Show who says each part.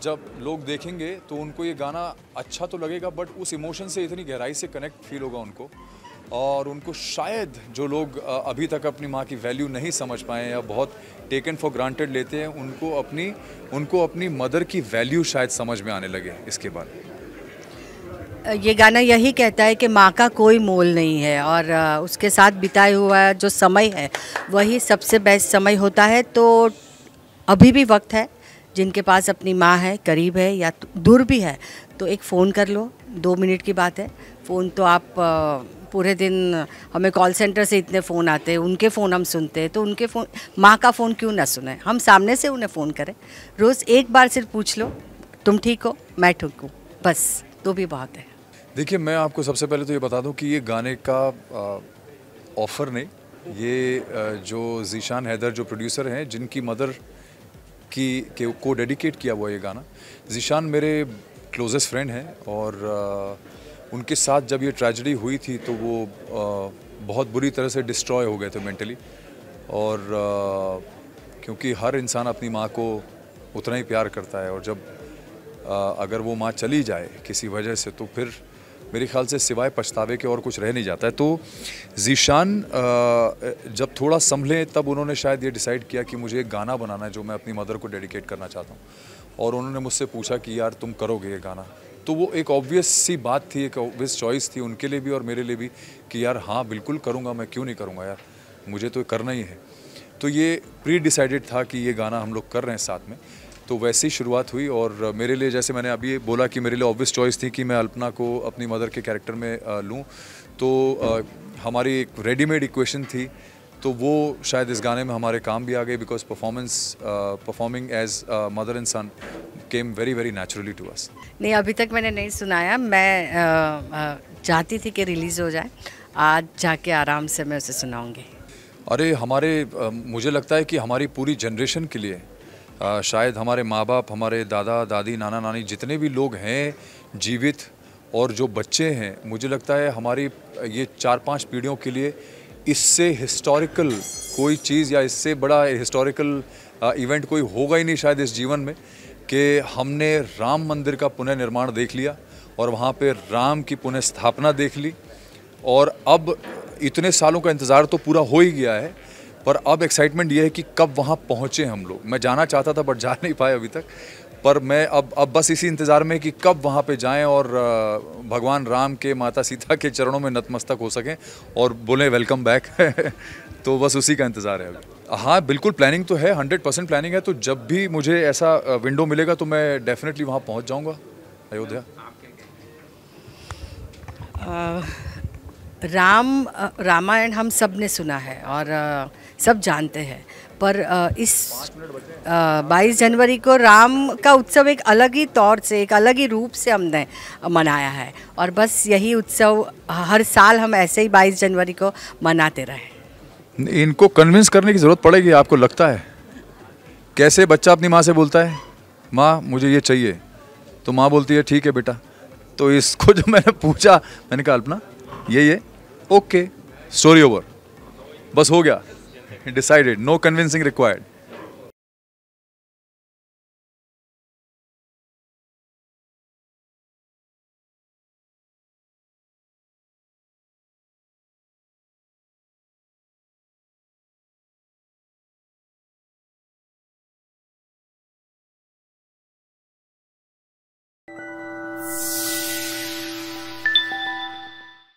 Speaker 1: जब लोग देखेंगे तो उनको ये गाना अच्छा तो लगेगा, बट उस इमोशन से इतनी गहराई से कनेक्ट फील होगा उनको, और उनको शायद जो लोग अभी तक अपनी माँ की वैल्यू नहीं समझ पाए या बहुत टेकन फॉर ग्रांटेड लेते हैं, उनको अपनी मदर की वैल्यू शायद समझ में आने लगे इसके बाद।
Speaker 2: ये गाना यही कहता है कि माँ का कोई मोल नहीं है, और उसके साथ बिताया हुआ जो समय है वही सबसे बेस्ट समय होता है। तो अभी भी वक्त है, जिनके पास अपनी माँ है, करीब है या दूर भी है, तो एक फ़ोन कर लो, 2 मिनट की बात है। फ़ोन तो आप पूरे दिन, हमें कॉल सेंटर से इतने फ़ोन आते हैं, उनके फ़ोन हम सुनते हैं, तो उनके फ़ोन, माँ का फ़ोन क्यों ना सुने, हम सामने से उन्हें फ़ोन करें। रोज़ एक बार सिर्फ पूछ लो, तुम ठीक हो, मैं ठीक हूँ, बस, तो भी बहुत है।
Speaker 1: देखिए, मैं आपको सबसे पहले तो ये बता दूं कि ये गाने का ऑफ़र नहीं, ये जो ज़ीशान हैदर जो प्रोड्यूसर हैं, जिनकी मदर को डेडिकेट किया हुआ ये गाना। ज़ीशान मेरे क्लोजेस्ट फ्रेंड हैं, और उनके साथ जब ये ट्रेजेडी हुई थी तो वो बहुत बुरी तरह से डिस्ट्रॉय हो गए थे मेंटली, और क्योंकि हर इंसान अपनी माँ को उतना ही प्यार करता है, और जब अगर वो माँ चली जाए किसी वजह से, तो फिर मेरे ख्याल से सिवाय पछतावे के और कुछ रह नहीं जाता है। तो ज़ीशान जब थोड़ा संभले तब उन्होंने शायद ये डिसाइड किया कि मुझे एक गाना बनाना है जो मैं अपनी मदर को डेडिकेट करना चाहता हूँ, और उन्होंने मुझसे पूछा कि यार तुम करोगे ये गाना। तो वो एक ऑब्वियस सी बात थी, एक ऑब्वियस चॉइस थी उनके लिए भी और मेरे लिए भी कि यार हाँ बिल्कुल करूँगा, मैं क्यों नहीं करूँगा यार, मुझे तो करना ही है। तो ये प्री डिसाइडेड था कि ये गाना हम लोग कर रहे हैं साथ में। तो वैसे ही शुरुआत हुई, और मेरे लिए, जैसे मैंने अभी बोला कि मेरे लिए ऑब्वियस चॉइस थी कि मैं अल्पना को अपनी मदर के कैरेक्टर में लूँ, तो हमारी एक रेडीमेड इक्वेशन थी, तो वो शायद इस गाने में हमारे काम भी आ गई, because performing as mother and son came very very naturally to us.
Speaker 2: नहीं, अभी तक मैंने नहीं सुनाया, मैं चाहती थी कि रिलीज़ हो जाए, आज जाके आराम से मैं उसे सुनाऊंगी।
Speaker 1: अरे मुझे लगता है कि हमारी पूरी जनरेशन के लिए, शायद हमारे माँ बाप, हमारे दादा दादी, नाना नानी, जितने भी लोग हैं जीवित और जो बच्चे हैं, मुझे लगता है हमारी ये 4-5 पीढ़ियों के लिए इससे हिस्टोरिकल कोई चीज़ या इससे बड़ा हिस्टोरिकल इवेंट कोई होगा ही नहीं शायद इस जीवन में, कि हमने राम मंदिर का पुनर्निर्माण देख लिया और वहाँ पे राम की पुनः स्थापना देख ली, और अब इतने सालों का इंतज़ार तो पूरा हो ही गया है, पर अब एक्साइटमेंट ये है कि कब वहाँ पहुँचे हम लोग। मैं जाना चाहता था बट जा नहीं पाया अभी तक, पर मैं अब बस इसी इंतज़ार में कि कब वहाँ पे जाएं और भगवान राम के, माता सीता के चरणों में नतमस्तक हो सकें और बोलें वेलकम बैक। तो बस उसी का इंतज़ार है अभी। हाँ बिल्कुल, प्लानिंग तो है, 100% प्लानिंग है। तो जब भी मुझे ऐसा विंडो मिलेगा तो मैं डेफिनेटली वहाँ पहुँच जाऊँगा अयोध्या।
Speaker 2: रामायण हम सब ने सुना है और सब जानते हैं, पर इस 22 जनवरी को राम का उत्सव एक अलग ही तौर से, एक अलग ही रूप से हमने मनाया है, और बस यही उत्सव हर साल हम ऐसे ही 22 जनवरी को मनाते रहें।
Speaker 1: इनको कन्विंस करने की ज़रूरत पड़ेगी, आपको लगता है? कैसे बच्चा अपनी माँ से बोलता है, माँ मुझे ये चाहिए, तो माँ बोलती है ठीक है बेटा। तो इसको जो मैंने पूछा, मैंने कहा अल्पना ये ओके, स्टोरी ओवर, बस हो गया, डिसाइडेड, नो कन्विंसिंग रिक्वायर्ड।